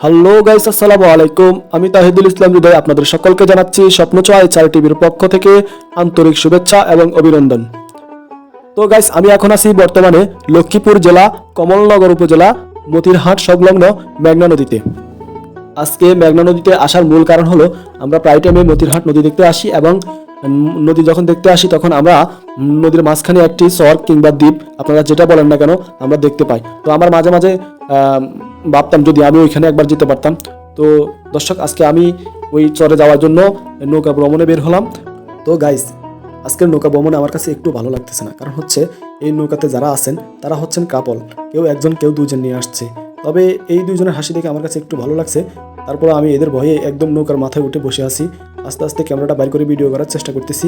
Hello guys, আসসালামু আলাইকুম। আমি তাহিদুল ইসলাম হৃদয় আপনাদের সকলকে জানাচ্ছি স্বপ্ন চয় চার টিভির পক্ষ থেকে আন্তরিক শুভেচ্ছা এবং অভিনন্দন। তো গাইস, আমি এখন আছি বর্তমানে লক্ষ্মীপুর জেলা কমলনগর উপজেলা মতিরহাট সংলগ্ন মেঘনা নদীতে। আজকে মেঘনা নদীতে আসার মূল কারণ হলো আমরা প্রায় টাইমে মতিরহাট নদী দেখতে আসি এবং নদী যখন দেখতে আসি তখন আমরা নদীর মাঝখানে একটি চর কিংবা দ্বীপ, আপনারা যেটা বলেন না কেন, আমরা দেখতে পাই। তো আমার মাঝে মাঝে ভাবতাম যদি আমি ওইখানে একবার যেতে পারতাম। তো দর্শক, আজকে আমি ওই চরে যাওয়ার জন্য নৌকা ভ্রমণে বের হলাম। তো গাইস, আজকের নৌকা ভ্রমণে আমার কাছে একটু ভালো লাগতেছে না, কারণ হচ্ছে এই নৌকাতে যারা আছেন তারা হচ্ছেন কাপল, কেউ একজন কেউ দুজন নিয়ে আসছে। তবে এই দুইজনের হাসি দেখে আমার কাছে একটু ভালো লাগছে। তারপর আমি এদের ভয়ে একদম নৌকার মাথায় উঠে বসে আছি, আস্তে আস্তে ক্যামেরাটা বাইর করে ভিডিও করার চেষ্টা করতেছি।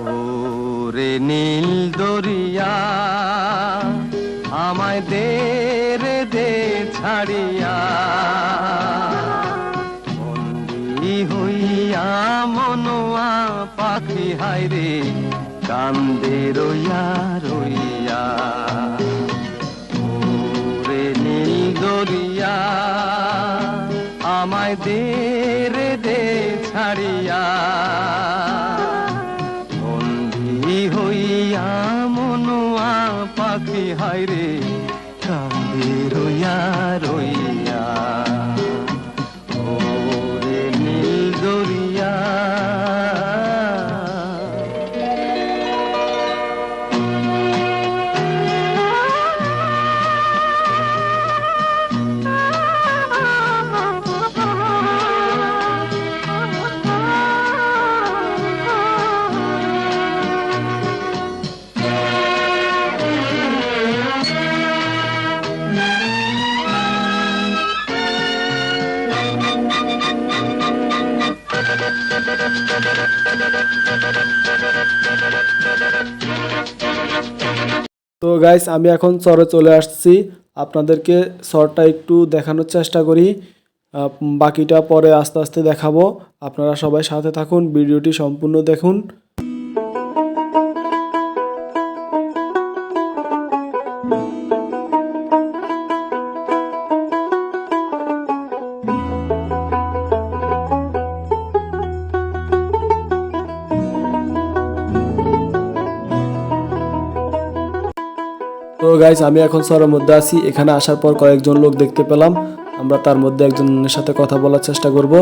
ওরে নীল দরিয়া আমায় দে রে দে ছাড়িয়া, বন্দী হইয়া মনোয়া পাখি হায়রে কান্দে রইয়া রইয়া। ওরে নীল দরিয়া আমায় দে রে দে ছাড়িয়া, হইয়া মনোয়া পাখি হায়রে কান্দে রইয়া রইয়া। ওরে নীল দরিয়া তো গাইস, আমি এখন চরে চলে আসছি, আপনাদেরকে চরটা একটু দেখানোর চেষ্টা করি, বাকিটা পরে আস্তে আস্তে দেখাবো। আপনারা সবাই সাথে থাকুন, ভিডিওটি সম্পূর্ণ দেখুন। তো গাইস, আমি এখন চরের মধ্যে আছি। এখানে আসার পর কয়েকজন লোক দেখতে পেলাম, আমরা তার মধ্যে একজনের সাথে কথা বলার চেষ্টা করব।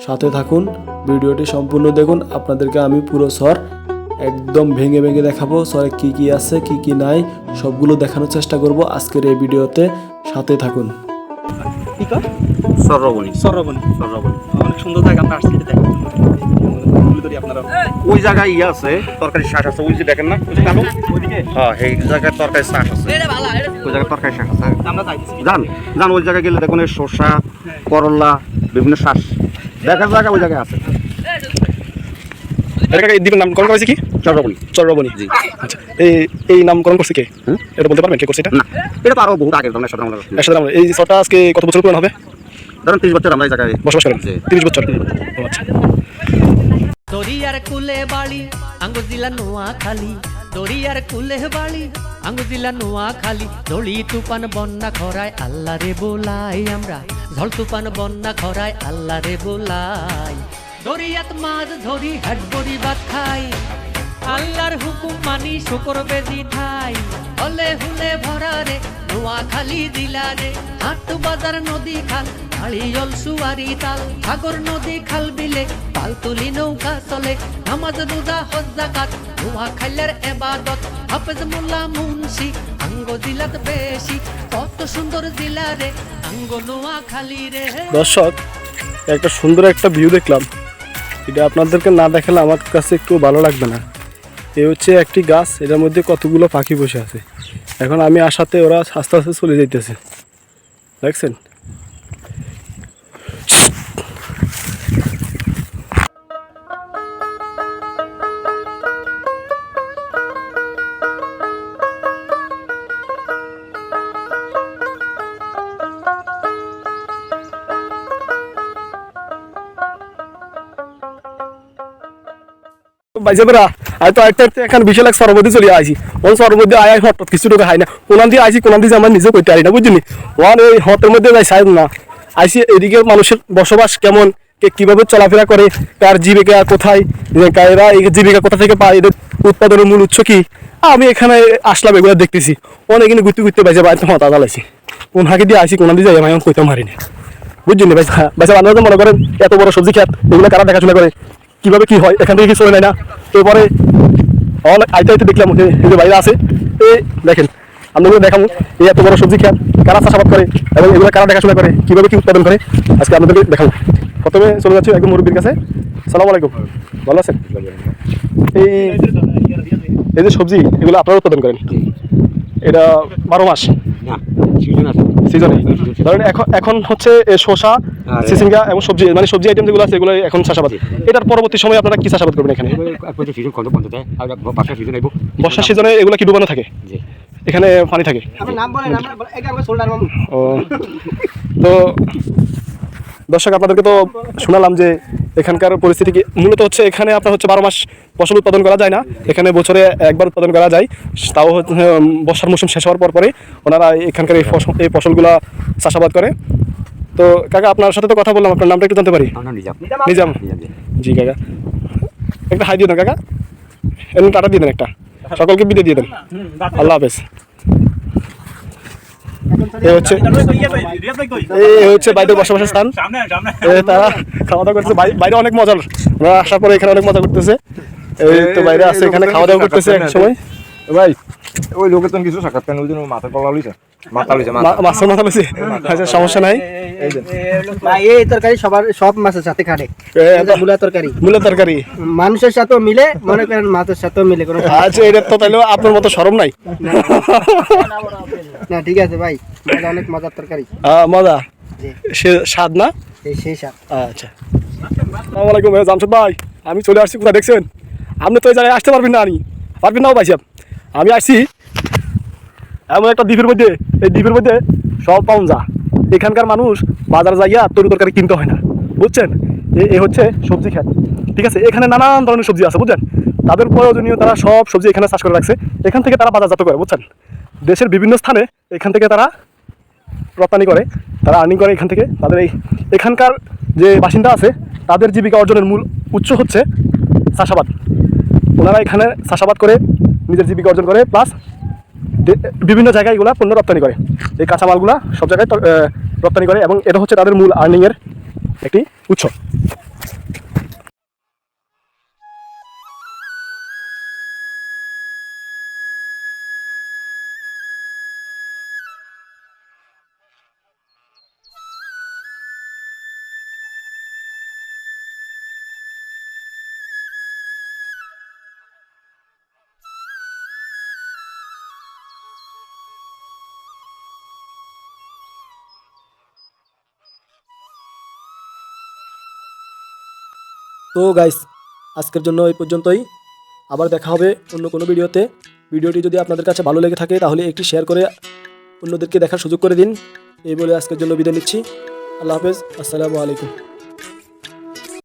সাথে থাকুন, ভিডিওটি সম্পূর্ণ দেখুন। আপনাদেরকে আমি পুরো চর একদম ভেঙে ভেঙে দেখাবো, চরে কি কি আছে কি কি নাই সবগুলো দেখানোর চেষ্টা করব আজকের এই ভিডিওতে। সাথে থাকুন। অনেক সুন্দর জায়গা, আমরা আসছি দেখেন। ওই জায়গায় ইয়ে আছে, তরকারি শাক আছে, ওই যে দেখেন না হ্যাঁ, এই জায়গায় তরকারি শাক আছে, ওই জায়গায় তরকারি শাক আছে। জান ওই জায়গায় গেলে দেখুন শসা, করলা, বিভিন্ন শাক দেখার জায়গা ওই জায়গায় আছে। দ্বীপের নামকরণ করেছে কি? চরবনি। জি, আচ্ছা। এই নামকরণ করছে কে? এটা বলতে পারবেন কে করছে এটা? না, এটা তো আরো বহুত আগের ধরনের সাধারণ। এই চরটা আজকে কত বছর পুরানো হবে? ধরুন 30 বছর আমরা এই জায়গায় বসবাস করেন। 30 বছর। আচ্ছা। দরিয়ার কুলে বাড়ি আঙ্গুর জিলা নোয়াখালী, দরিয়ার কুলে বাড়ি আঙ্গুর জিলা নোয়াখালী। দড়ি তুফান বন্যা খরায় আল্লাহ রে বোলাই, আমরা ঝড় তুফান বন্যা খরায় আল্লাহ রে বোলাই। দরিয়াত মাছ ধরি হাট বড়ি ভাত খাই, আল্লাহর হুকুম মানি শুকর বেজি ঠাই। হলে হুলে ভরা রে নোয়াখালী জিলা রে, হাট বাজার নদী খাল আড়িয়ল সুয়ারি তাল। সাগর নদী খাল বিলে পাল তুলি নৌকা চলে, নামাজ রোজা হজ যাকাত নোয়াখালীর ইবাদত। হাফেজ মোল্লা মুন্সি আঙ্গ জিলাত বেশি, কত সুন্দর জিলা রে আঙ্গ নোয়াখালী রে। দর্শক, একটা সুন্দর একটা ভিউ দেখলাম, এটা আপনাদেরকে না দেখালে আমার কাছে একটু ভালো লাগবে না। এই হচ্ছে একটি গাছ, এটার মধ্যে কতগুলো পাখি বসে আছে। এখন আমি আসাতে ওরা আস্তে আস্তে চলে যাইতেছে, দেখছেন? পাইছে বেড়া আমি তো একটা এখন বিশাল এক সরবতি চলে আইছি ওই সরবতি আয় হঠাৎ কিছু ঢোকে হয় না কোনান দিয়ে আইছি কোনান দিয়ে আমার নিজে করতে পারি না বুঝলি ওয়ান এই হটের মধ্যে যাই সাইড না আইসি এদিকে মানুষের বসবাস কেমন কে কিভাবে চলাফেরা করে কার জীবিকা কোথায় এরা এই জীবিকা কোথা থেকে পায় এদের উৎপাদনের মূল উৎস কি আমি এখানে আসলাম এগুলো দেখতেছি অনেক কিন্তু ঘুরতে ঘুরতে পাইছে বাড়িতে হতা জ্বালাইছি কোন হাঁকে দিয়ে আইসি কোনান দিয়ে যাই আমি কইতে মারিনি বুঝলি ভাই ভাই আপনারা মনে করেন এত বড় সবজি খেত এগুলো কারা দেখাশোনা করে কিভাবে কি হয় এখান থেকে কি চলে নেয় না এরপরে অনেক আইতে আইতে দেখলাম এই যে বাইরে আছে এই দেখেন আপনাদের দেখাবো এই এত বড় সবজি খেত কারা চাষাবাদ করে এবং এগুলো কারা দেখাশোনা করে কিভাবে কি উৎপাদন করে আজকে আপনাদেরকে দেখাবো প্রথমে চলে যাচ্ছি একদম মুরব্বীর কাছে সালাম আলাইকুম ভালো আছেন এই যে সবজি এগুলো আপনারা উৎপাদন করেন এটা 12 মাস সিজনে ধরেন এখন হচ্ছে শসা সিসিঙ্গা এবং সবজি মানে সবজি আইটেম যেগুলো আছে এগুলো এখন চাষাবাদ এটার পরবর্তী সময় আপনারা কি চাষাবাদ করবেন এখানে বর্ষার সিজনে এগুলো কি ডুবানো থাকে এখানে পানি থাকে ও তো দর্শক আপনাদেরকে তো শোনালাম যে এখানকার পরিস্থিতি কি মূলত হচ্ছে এখানে আপনার হচ্ছে 12 মাস ফসল উৎপাদন করা যায় না এখানে বছরে একবার উৎপাদন করা যায় তাও হচ্ছে বর্ষার মৌসুম শেষ হওয়ার পরে ওনারা এখানকার এই ফসলগুলো চাষাবাদ করে তো কাকা আপনার সাথে তো কথা বললাম আপনার নামটা একটু জানতে পারি নিজাম জি কাকা একটা হাই দিয়ে দেন কাকা এমনি টাটা দিয়ে দেন একটা সকলকে বিদায় দিয়ে দেন আল্লাহ হাফেজ এই হচ্ছে বাইরের বসবাসের স্থান তারা খাওয়া দাওয়া করতেছে বাইরে অনেক মজার ওরা আসার পরে এখানে অনেক মজা করতেছে এই তো বাইরে আছে এখানে খাওয়া দাওয়া করতেছে এক সময় ভাই ওই লোকের তো কিছু সাক্ষাৎ ওই জন্য মাথা কলা লইছে মাথা লইছে মাথা লইছে আচ্ছা সমস্যা নাই ভাই এই তরকারি সব মাছের সাথে খাটে মূলা তরকারি মানুষের সাথেও মিলে মনে করেন মাছের সাথেও মিলে কোনো আচ্ছা এটা তো তাইলে আপনার মতো শরম নাই না ঠিক আছে ভাই অনেক মজার তরকারি মজা সে স্বাদ না সেই স্বাদ আচ্ছা আসসালামু আলাইকুম জামশেদ ভাই আমি চলে আসছি কোথায় দেখছেন আপনি তো এই জায়গায় আসতে পারবেন না পারবেন না ভাই সাহেব আমি আসছি এমন একটা দ্বীপের মধ্যে এই দ্বীপের মধ্যে সব পাউন যা এখানকার মানুষ বাজার যাইয়া তরকারি কিনতে হয় না বুঝছেন এই হচ্ছে সবজি খেত ঠিক আছে এখানে নানান ধরনের সবজি আছে বুঝছেন তাদের প্রয়োজনীয় তারা সব সবজি এখানে চাষ করে রাখছে এখান থেকে তারা বাজারজাত করে বুঝছেন দেশের বিভিন্ন স্থানে এখান থেকে তারা রপ্তানি করে তারা আর্নিং করে এখান থেকে তাদের এখানকার যে বাসিন্দা আছে তাদের জীবিকা অর্জনের মূল উৎস হচ্ছে চাষাবাদ ওনারা এখানে চাষাবাদ করে নিজের জীবিকা অর্জন করে প্লাস বিভিন্ন জায়গায় এগুলা পণ্য রপ্তানি করে এই কাঁচামালগুলা সব জায়গায় রপ্তানি করে এবং এটা হচ্ছে তাদের মূল আর্নিংয়ের একটি উৎস তো গাইস আজকের জন্য এই পর্যন্তই আবার দেখা হবে অন্য কোনো ভিডিওতে ভিডিওটি যদি আপনাদের কাছে ভালো লেগে থাকে তাহলে একটি শেয়ার করে অন্যদেরকে দেখার সুযোগ করে দিন এই বলে আজকের জন্য বিদায় নিচ্ছি আল্লাহ হাফেজ আসসালামু আলাইকুম